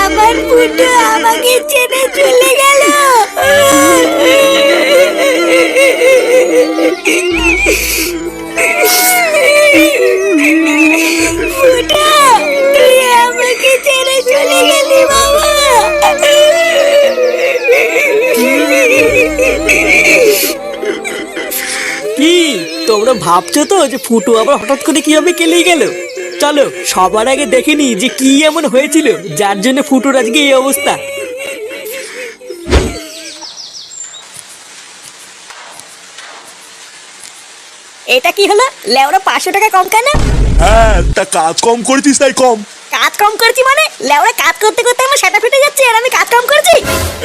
আমার ফুটো আমাকে ছেড়ে চলে গেল। ফুটো, তুই আমাকে ছেড়ে চলে গেলি বাবা। কি তোমরা ভাবছো তো যে ফুটু আবার হঠাৎ করে কিভাবে কেলিয়ে গেল? চলো সবার আগে দেখে নি যে কি এমন হয়েছিল যার জন্য ফুটুর আজকে এই অবস্থা। এটা কি হলো? লেওরা 500 টাকা কম কেন? হ্যাঁ, তা কাজ কম করেছিস তাই কম। কাজ কম করেছি মানে? লেওরা কাজ করতে করতে আমার সেটা ফেটে যাচ্ছে আর আমি কাজ কম করেছি?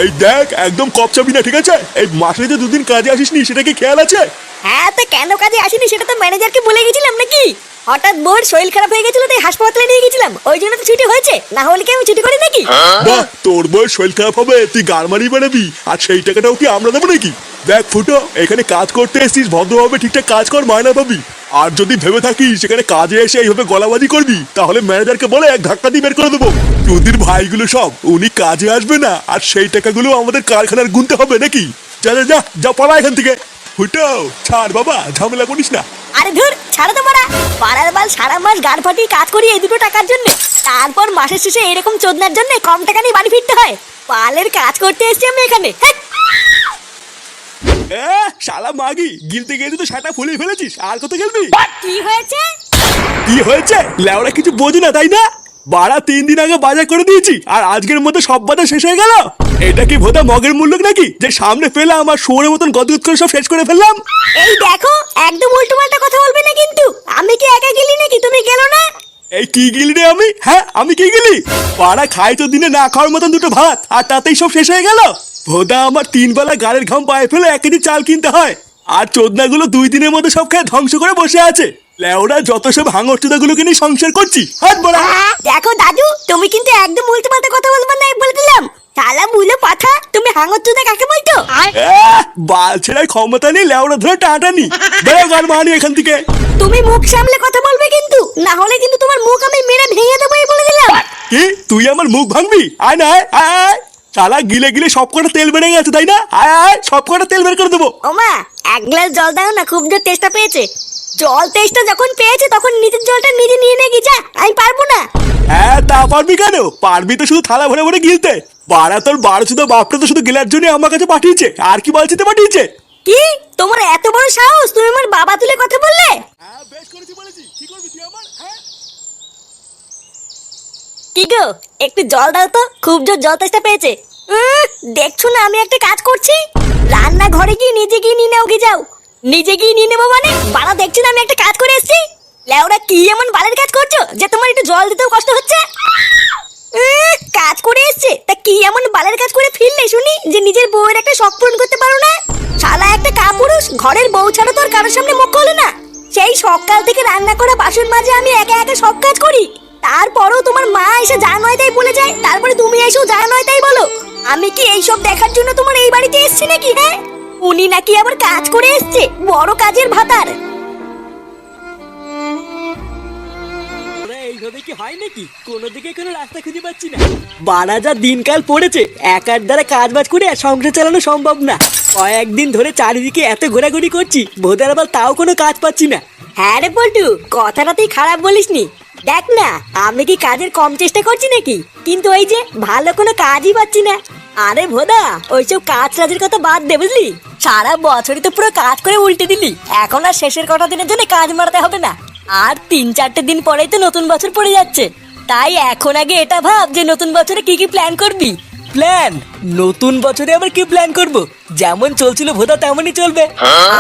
এই দেখ, একদম কপচাবি না, ঠিক আছে? এই মাসে যে দুদিন কাজে আসিসনি সেটা কি খেয়াল আছে? হ্যাঁ, তো কেন কাজে আসিনি সেটা তো ম্যানেজারকে বলে গেছিলাম নাকি? হঠাৎ বোর শরীর খারাপ হয়ে গেছিল তাই হাসপাতালে নিয়ে গেছিলাম, ওই জন্য তো ছুটি হয়েছে, না হলে কি আমি ছুটি করি নাকি? বাহ, তোর বউয়ের শরীর খারাপ হবে তুই গাড়মারি বানাবি আর সেই টাকাটাও কি আমরা দেবো নাকি? দেখ ফুটো, এখানে কাজ করতে এসেছিস, ভদ্রভাবে ঠিকঠাক কাজ কর, মায়না পাবি। আর যদি ভেবে থাকিস সেখানে কাজে এসে এইভাবে গলাবাজি করবি তাহলে ম্যানেজারকে বলে এক ধাক্কা দিয়ে বের করে দেবো। চুদির ভাইগুলো সব উনি কাজে আসবে না আর সেই টাকাগুলো আমাদের কারখানার গুনতে হবে নাকি? যা যা যা যা, পালা এখান থেকে। ফুটো ছাড় বাবা, ঝামেলা করিস না। আরে ধুর, ছাড়ো তো মারা। পাড়ার বাল সারা মাস গাড় ফাটিয়ে কাজ করি এই দুটো টাকার জন্য, তারপর মাসের শেষে এরকম চোদনার জন্য কম টাকা নিয়ে বাড়ি ফিরতে হয়। পালের কাজ করতে এসেছি আমি এখানে। শালা মাগি, গিলতে গিয়ে তো সেটা ফুলিয়ে ফেলেছিস, আর কত গেলবি? কি হয়েছে? কি হয়েছে? লেওরা কিছু বোঝে না তাই না? বাড়া 3 দিন আগে বাজার করে দিয়েছি আর আজকের মধ্যে সব বাজার শেষ হয়ে গেল। এটা কি ভোদা মগের মূল্য নাকি যে সামনে পেলাম আর শুয়োরের মতন গদগদ করে সব শেষ করে ফেললাম? এই দেখো, একদম উল্টো পাল্টা কথা বলবে না কিন্তু। আমি কি একা গেলি নাকি, তুমি গেলো না? এই কি গিলি রে আমি? হ্যাঁ, আমি কি গিলি? পাড়া খাই তো দিনে না খাওয়ার মতন দুটো ভাত আর তাতেই সব শেষ হয়ে গেল। ভোদা আমার 3 বেলা গাড়ির ঘাম পায়ে ফেলে 1 কেজি চাল কিনতে হয় আর চোদনাগুলো 2 দিনের মধ্যে সব খেয়ে ধ্বংস করে বসে আছে। লেওরা যত সব হাঙর চোদাগুলোকে নিয়ে সংসার করছি, হাত বড়া। দেখো দাদু, তুমি কিন্তু একদম উল্টো পাল্টা কথা বলবে না, বলে দিলাম। শালা বুলো পাঠা, তুমি হাঙর চোদা কাকে বলছো? বাল ছেড়ার ক্ষমতা নেই, লেওরা ধরে টাটানি। বেরো গাল মানি এখান থেকে। তুমি মুখ সামলে কথা বলবে কিন্তু, না হলে কিন্তু তোমার মুখ আমি মেরে ভেঙে দেবো, এই বলে দিলাম। কি তুই আমার মুখ ভাঙবি? আয় না আয় আয়। শালা গিলে গিলে সব কটা তেল বেড়ে গেছে তাই না? আয় আয়, সব কটা তেল বের করে দেবো। ওমা, 1 গ্লাস জল দাও না, খুব জোর তেষ্টা পেয়েছে। জল তেষ্টা যখন পেয়েছে তখন নিজের জলটা নিজে নিয়ে নে গিয়ে, যা। আমি পারবো না। হ্যাঁ, তা পারবি কেন? পারবি তো শুধু থালা ভরে ভরে গিলতে। বাড়া তোর বারোচুদা বাপটা তো শুধু গেলার জন্য আমার কাছে পাঠিয়েছে, আর কি বালছিতে পাঠিয়েছে? কি তোমার এত বড় সাহস, তুমি আমার বাবা তুলে কথা বললে? হ্যাঁ, বেশ করেছি বলেছি। কি করবি তুই আমার? হ্যাঁ, কি গো, একটু জল দাও তো, খুব জোর জল তেষ্টা পেয়েছে। দেখছো না আমি একটা কাজ করছি? রান্না ঘরে গিয়ে নিজে গিয়ে নিয়ে নাও, গিয়ে যাও। নিজে গিয়ে নিয়ে নেবো মানে? বাড়া, দেখছি না আমি একটা কাজ করে এসেছি। লেওরা কি এমন বালের কাজ করছো যে তোমার একটু জল দিতেও কষ্ট হচ্ছে? কাজ করে এসছে তা কি এমন বালের কাজ করে ফিরলে শুনি যে নিজের বউয়ের একটা শখ পূরণ করতে পারো না? শালা একটা কাপুরুষ, ঘরের বউ ছাড়া তোর কারোর সামনে মুখ খোলে না। সেই সকাল থেকে রান্না করা বাসন মাজে আমি একা একা সব কাজ করি, তারপরেও তোমার মা এসে যা নয় তাই বলে যায়, তারপরে তুমি এসেও যা নয় তাই বলো। আমি কি এইসব দেখার জন্য তোমার এই বাড়িতে এসেছি নাকি? হ্যাঁ, উনি নাকি আবার কাজ করে এসছে, বড় কাজের ভাতার। এইভাবে কি হয় নাকি? কোনো দিকে কোনো রাস্তা খুঁজে পাচ্ছি না। বাড়া যা দিনকাল পড়েছে, একার দ্বারা কাজ বাজ করে আর সংসার চালানো সম্ভব না। কয়েকদিন ধরে চারিদিকে এত ঘোরাঘুরি করছি, ভোদার আবার তাও কোনো কাজ পাচ্ছি না। হ্যাঁ রে পল্টু, কথাটা তুই খারাপ বলিসনি। দেখ না, আমি কি কাজের কম চেষ্টা করছি নাকি? কিন্তু ওই যে ভালো কোনো কাজই পাচ্ছি না। আরে ভোদা, ওইসব কাজ কাজের কথা বাদ দে, বুঝলি? সারা বছরই তো পুরো কাজ করে উল্টে দিলি, এখন আর শেষের কটা দিনের জন্য কাজ মারাতে হবে না। আর 3-4 দিন পরেই তো নতুন বছর পড়ে যাচ্ছে, তাই এখন আগে এটা ভাব যে নতুন বছরে কি কি প্ল্যান করবি। প্ল্যান? নতুন বছরে আবার কি প্ল্যান করব? যেমন চলছিল ভোদা তেমনই চলবে।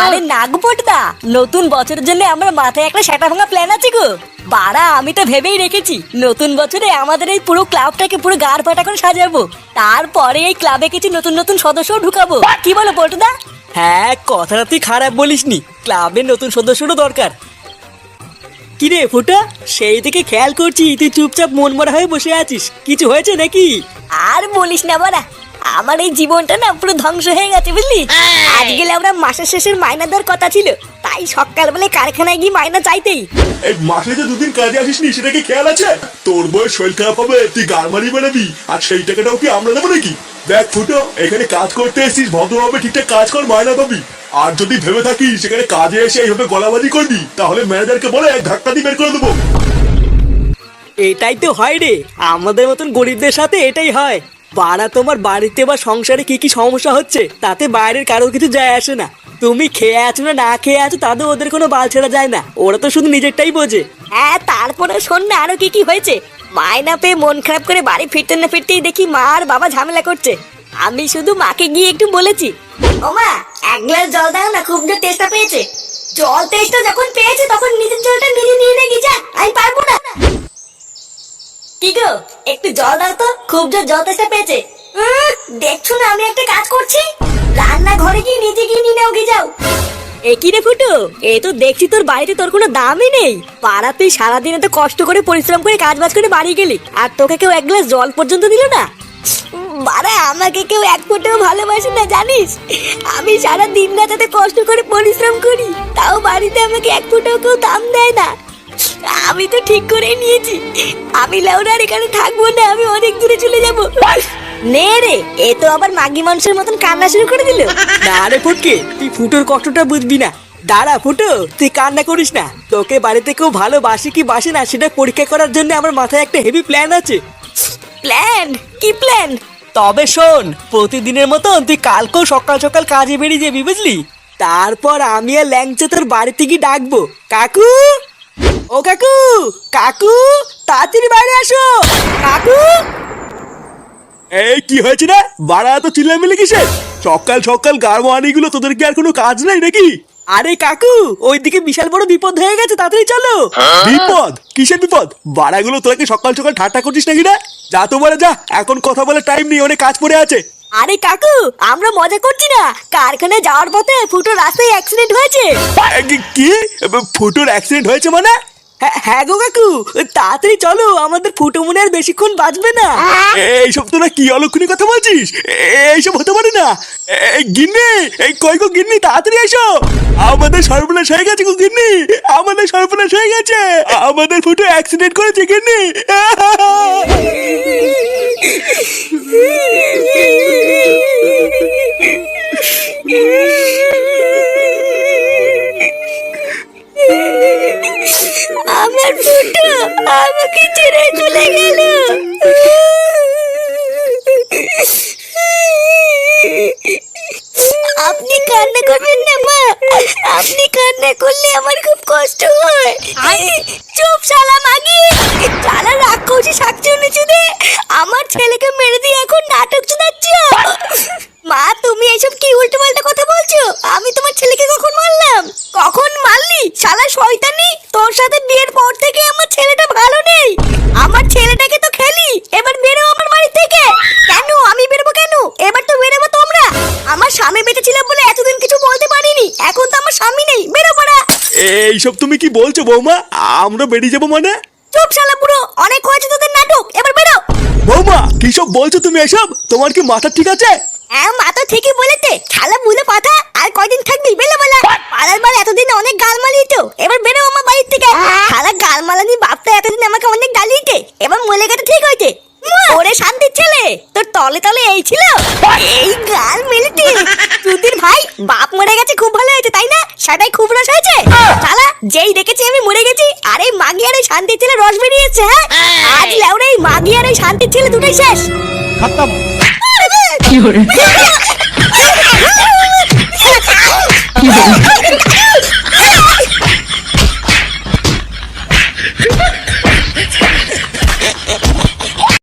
আরে নাগপটদা, নতুন বছরের জন্য আমরা মাথায় একটা সেটা ভাঙা প্ল্যান আছে গো। বাড়া, আমি তো ভেবেই রেখেছি নতুন বছরে আমাদের এই পুরো ক্লাবটাকে পুরো গাড় ফাটা করে সাজাবো, তারপরে এই ক্লাবে কিছু নতুন নতুন সদস্য ঢুকাবো। কি বলো পটদা? হ্যাঁ, কথাটা তুই খারাপ বলিসনি, ক্লাবে নতুন সদস্যরও দরকার। কিরে ফুটা, সেই থেকে খেয়াল করছি তুই চুপচাপ মন মরা হয়ে বসে আছিস, কিছু হয়েছে নাকি? আর বলিস না বাড়া, আমার এই জীবনটা না পুরো ধ্বংস হয়ে গেছে বুঝলি। আজকে আমরা মাসের শেষের মাইনা দেওয়ার কথা ছিল, তাই সকালবেলায় কারখানায় গিয়ে মাইনা চাইতেই। এই মাসে যে দুদিন কাজে আসিসনি সেটা কি খেয়াল আছে? তোর বয়স শরীর খারাপ হবে, তুই গাড়মারি বানাবি, আর সেই টাকাটাও কি আমরা দেবো নাকি? দেখ ফুটো, এখানে কাজ করতে এসেছিস, ভদ্রভাবে ঠিকঠাক কাজ কর, মায়না পাবি। আর যদি ভেবে থাকিস সেখানে কাজে এসে এইভাবে গলাবাজি করবি, তাহলে ম্যানেজারকে বলে এক ধাক্কা দিয়ে বের করে দেবো। এটাই তো হয় রে, আমাদের মতন গরিবদের সাথে এটাই হয়। বাড়া তোমার বাড়িতে বা সংসারে কি কি সমস্যা হচ্ছে তাতে বাইরের কারোর কিছু যায় আসে না। তুমি খেয়ে আছো না না খেয়ে আছো তাতে ওদের কোনো বাল ছেড়া যায় না, ওরা তো শুধু নিজেরটাই বোঝে। হ্যাঁ, তারপরে শোন না আরো কি কি হয়েছে। মাইনা পেয়ে মন খারাপ করে বাড়ি ফিরতে না ফিরতেই দেখি মা আর বাবা ঝামেলা করছে। আমি শুধু মাকে গিয়ে একটু বলেছি, ও মা এক গ্লাস জল দাও না, খুব জোর তেষ্টা পেয়েছে। জল তেষ্টা যখন পেয়েছে তখন নিজের জলটা নিজে নিয়ে রেখে যা, আমি পারবো না। কি গো, একটু জল দাও তো, খুব জোর জল তেষ্টা পেয়েছে। দেখছো না আমি একটা কাজ করছি, রান্না ঘরে গিয়ে নিজে গিয়ে নিয়ে নাও, গিয়ে যাও। এ কি রে ফুটো, এ তো দেখছি তোর বাড়িতে তোর কোনো দামই নেই। পাড়াতেই সারাদিন এত কষ্ট করে পরিশ্রম করে কাজ বাজ করে বাড়ি গেলি, আর তোকে কেউ এক গ্লাস জল পর্যন্ত দিল না। বাড়া, আমাকে কেউ এক ফোঁটাও ভালোবাসে না জানিস। আমি সারা দিন রাত এত কষ্ট করে পরিশ্রম করি, তাও বাড়িতে আমাকে এক ফোঁটাও কেউ দাম দেয় না। আমি তো ঠিক করে নিয়েছি, আমি লাউরার এখানে থাকবো না, আমি অনেক দূরে চলে যাব। নে রে, এ তো আবার মাগি মানুষের মতন কান্না শুরু করে দিল। না রে ফুটকে, তুই ফুটোর কষ্টটা বুঝবি না। দাঁড়া ফুটো, তুই কান্না করিস না। তোকে বাড়িতে কেউ ভালোবাসে কি বাসে না সেটা পরীক্ষা করার জন্য আমার মাথায় একটা হেভি প্ল্যান আছে। প্ল্যান? কি প্ল্যান? তবে শোন, প্রতিদিনের মতন তুই কালকেও সকাল সকাল কাজে বেরিয়ে যাবি বুঝলি। তারপর আমি আর ল্যাংচা তোর বাড়িতে গিয়ে ডাকবো, কাকু ও কাকু, কাকু তাড়াতাড়ি বাইরে আসো কাকু। এই কি হয়েছে রে, বাড়া এত চিল্লামিল্লি কিসের? সকাল সকাল গাড়মানি গুলো, তোদের কি আর কোনো কাজ নাই নাকি? আরে কাকু, ওইদিকে বিশাল বড় বিপদ হয়ে গেছে, তাড়াতাড়ি চলো। বিপদ? কিসের বিপদ? বাড়াগুলো তোরা কি সকাল সকাল ঠাট্টা করছিস নাকি রে? যা তো বলে যা, এখন কথা বলে টাইম নেই, অনেক কাজ পড়ে আছে। আরে কাকু, আমরা মজা করছি না, কারখানায় যাওয়ার পথে ফুটো রাস্তায় অ্যাক্সিডেন্ট হয়েছে। কি? ফুটোর অ্যাক্সিডেন্ট হয়েছে মানে? হ্যাঁ গো কাকু, তাড়াতাড়ি চলো, আমাদের ফুটো মনে আর বেশিক্ষণ বাঁচবে না। এইসব তোরা কি অলক্ষণী কথা বলছিস? এইসব হতে পারে না। গিন্নি, এই কই গো গিন্নি, তাড়াতাড়ি এসো। আমাদের সর্বনাশ হয়ে গেছে গো গিন্নি, আমাদের সর্বনাশ হয়ে গেছে। আমাদের ফুটো অ্যাক্সিডেন্ট করেছে গিন্নি। আমার ফুটো আমাকে ছেড়ে চলে গেল। আপনি কান্না করবেন না মা, আপনি কান্না করলে আমার খুব কষ্ট হয়। চুপ শালা মাগি, শালা রাক্ষসী শাকচুন্নি চুদে, আমার ছেলেকে মেরে দিয়ে এখন নাটক শোনাচ্ছ। মা তুমি এইসব কি উল্টো পাল্টা কথা বলছো? আমি তোমার ছেলেকে কখন মারলাম? কখন মারলি শালা শয়তানি? তোর সাথে বিয়ের পর থেকে আমার ছেলেটা ভালো নেই। আমার ছেলেটাকে তো খেলি, এবার বেরো আমার বাড়ি থেকে। কেন আমি বেরোবো কেন? এবার তো বেরোবো তোমরা। আমার স্বামী বেঁচে ছিল বলে এতদিন কিছু বলতে পারিনি, এখন তো আমার স্বামী নেই, বেরো পড়া। এইসব তুমি কি বলছো বৌমা? আমরা বেরিয়ে যাবো মানে? চুপ শালা বুড়ো, অনেক হয়েছে তোদের নাটক, এবার বেরো। বৌমা কি সব বলছো তুমি এসব? তোমার কি মাথা ঠিক আছে? হ্যাঁ মা তো ঠিকই বলেছে, শালা বুলে পাঠা, আর কয়দিন থাকবি বেলো বলা। পাড়ার বার এতদিন অনেক গাল মালি তো, এবার বেরো আমার বাড়ি থেকে। শালা গাল মালানি বাপটা এতদিন আমাকে অনেক গালিতে, এবার মলে গেছে ঠিক হয়েছে। ওরে শান্তির ছেলে, তোর তলে তলে এই ছিল, এই গাল মেলেতে। তুদির ভাই বাপ মরে গেছে, খুব ভালো হয়েছে তাই না? সেটাই খুব রস হয়েছে। শালা যেই দেখেছি আমি মরে গেছি, আর এই মাগি আর এই শান্তির ছেলে রস বেরিয়েছে। হ্যাঁ আজ লেওরা এই মাগি আর এই শান্তির ছেলে দুটোই শেষ। खत्म